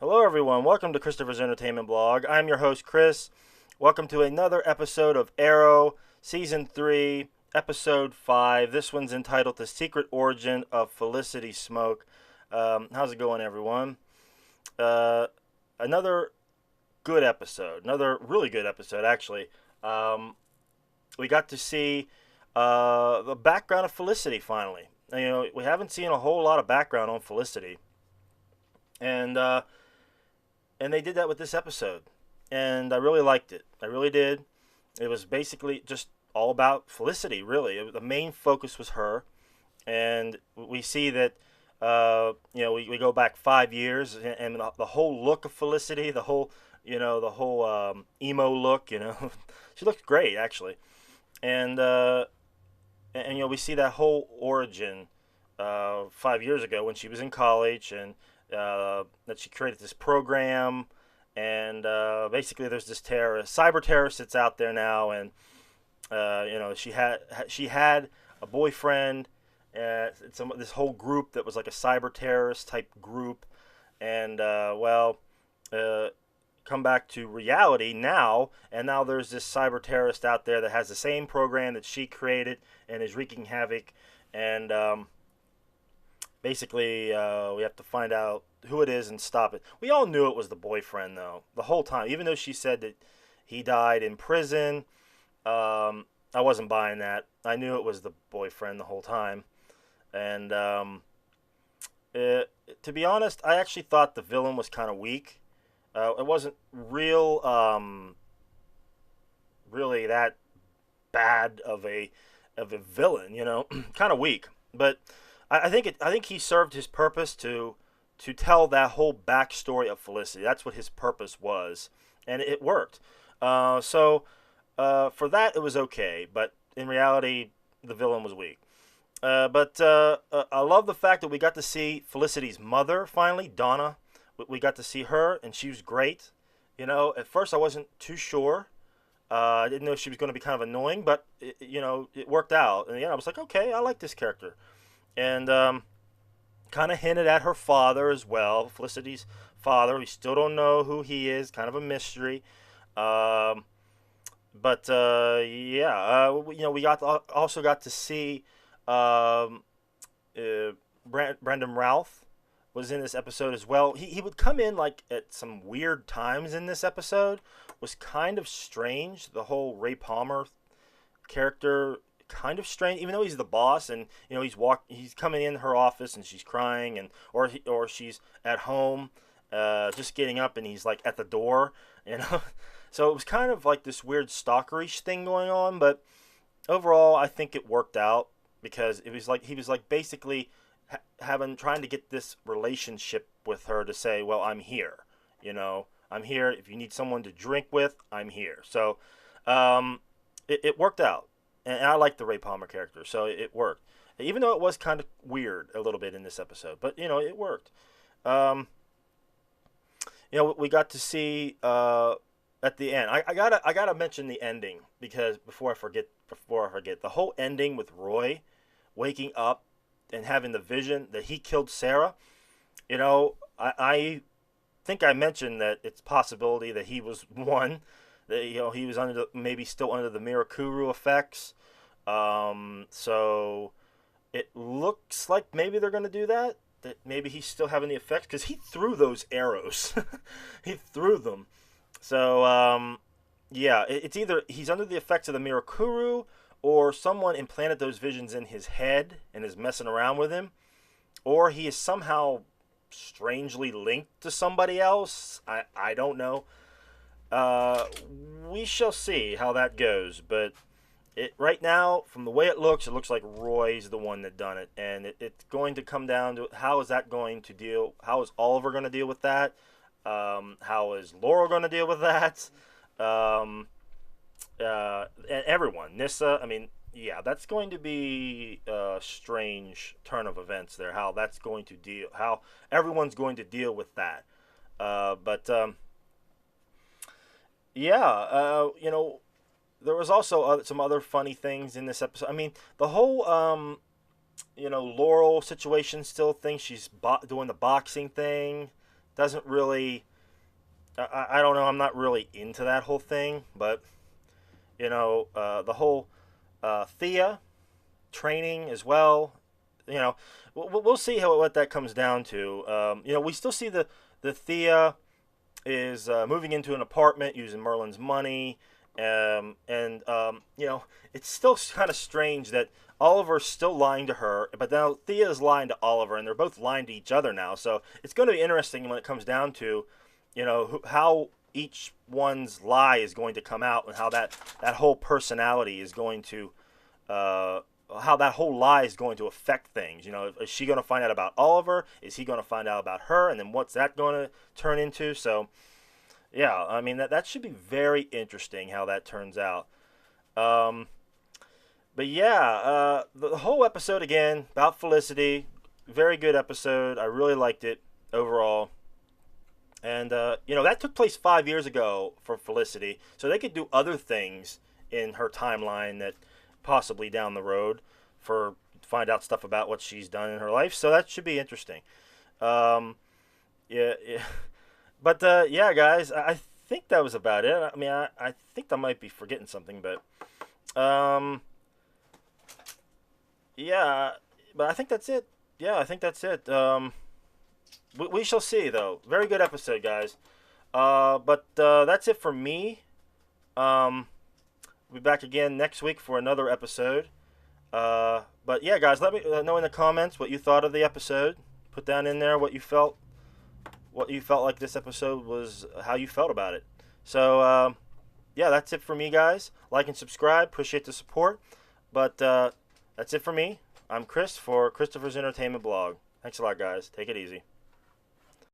Hello, everyone. Welcome to Christopher's Entertainment Blog. I'm your host, Chris. Welcome to another episode of Arrow, Season 3, Episode 5. This one's entitled The Secret Origin of Felicity Smoak. How's it going, everyone? Uh, another good episode. Another really good episode, actually. We got to see the background of Felicity, finally. We haven't seen a whole lot of background on Felicity. And, uh, and they did that with this episode, and I really liked it. I really did. It was basically just all about Felicity, really. The main focus was her, and we see that we go back 5 years, and the whole look of Felicity, the whole emo look, she looked great, actually. And we see that whole origin 5 years ago when she was in college, and that she created this program, and basically there's this cyber terrorist that's out there now, and she had a boyfriend. This whole group that was like a cyber terrorist type group, and come back to reality now, and now there's this cyber terrorist out there that has the same program that she created and is wreaking havoc, and basically, we have to find out who it is and stop it. We all knew it was the boyfriend, though, the whole time. Even though she said that he died in prison, I wasn't buying that. I knew it was the boyfriend the whole time. And to be honest, I actually thought the villain was kind of weak. It wasn't really that bad of a villain, kind of weak, but. I think he served his purpose to tell that whole backstory of Felicity. That's what his purpose was, and it worked. For that, it was okay, but in reality, the villain was weak. But I love the fact that we got to see Felicity's mother finally, Donna. We got to see her, and she was great. At first I wasn't too sure. I didn't know she was going to be kind of annoying, but it worked out. And I was like, okay, I like this character. And kind of hinted at her father as well, Felicity's father. We still don't know who he is, kind of a mystery. We also got to see Brendan Routh was in this episode as well. He would come in like at some weird times in this episode. Was kind of strange. The whole Ray Palmer character, kind of strange, even though he's the boss, and he's coming in her office and she's crying, and or she's at home just getting up, and he's like at the door. So it was kind of like this weird stalkerish thing going on, but overall I think it worked out, because it was like he was like basically trying to get this relationship with her to say, well, I'm here, I'm here if you need someone to drink with, I'm here. So it worked out. And I like the Ray Palmer character, so it worked. Even though it was kind of weird a little bit in this episode, but it worked. We got to see at the end. I gotta mention the ending, because before I forget, the whole ending with Roy waking up and having the vision that he killed Sarah. I think I mentioned that it's possibility that he was one. That he was maybe still under the Mirakuru effects. So it looks like maybe they're gonna do that. That maybe he's still having the effects, because he threw those arrows. He threw them. So it's either he's under the effects of the Mirakuru, or someone implanted those visions in his head and is messing around with him, or he is somehow strangely linked to somebody else. I don't know. We shall see how that goes, but right now, from the way it looks like Roy's the one that done it, and it's going to come down to how is Oliver going to deal with that? How is Laurel going to deal with that? And everyone, Nissa. I mean, yeah, that's going to be a strange turn of events there. How everyone's going to deal with that. But there was also some other funny things in this episode. I mean, the whole Laurel situation still thinks she's doing the boxing thing. doesn't really. I don't know. I'm not really into that whole thing, but the whole Thea training as well. You know, we'll see what that comes down to. We still see the Thea is moving into an apartment using Merlin's money, and it's still kind of strange that Oliver's still lying to her, but now Thea is lying to Oliver, and they're both lying to each other now. So it's going to be interesting when it comes down to, how each one's lie is going to come out, and how that whole personality is going to, how that whole lie is going to affect things. Is she going to find out about Oliver? Is he going to find out about her? And then what's that going to turn into? So, yeah, I mean, that should be very interesting how that turns out. But yeah, the whole episode again about Felicity, very good episode. I really liked it overall. And that took place 5 years ago for Felicity, so they could do other things in her timeline that possibly down the road for find out stuff about what she's done in her life. So that should be interesting. Yeah. But yeah, guys, I think that was about it. I mean, I think I might be forgetting something, but yeah, but I think that's it. Yeah, I think that's it. We shall see, though. Very good episode, guys. But that's it for me. We'll be back again next week for another episode. But yeah, guys, let me know in the comments what you thought of the episode. Put down in there what you felt like this episode was, how you felt about it. So yeah, that's it for me, guys. Like and subscribe. Appreciate the support. But that's it for me. I'm Chris for Christopher's Entertainment Blog. Thanks a lot, guys. Take it easy.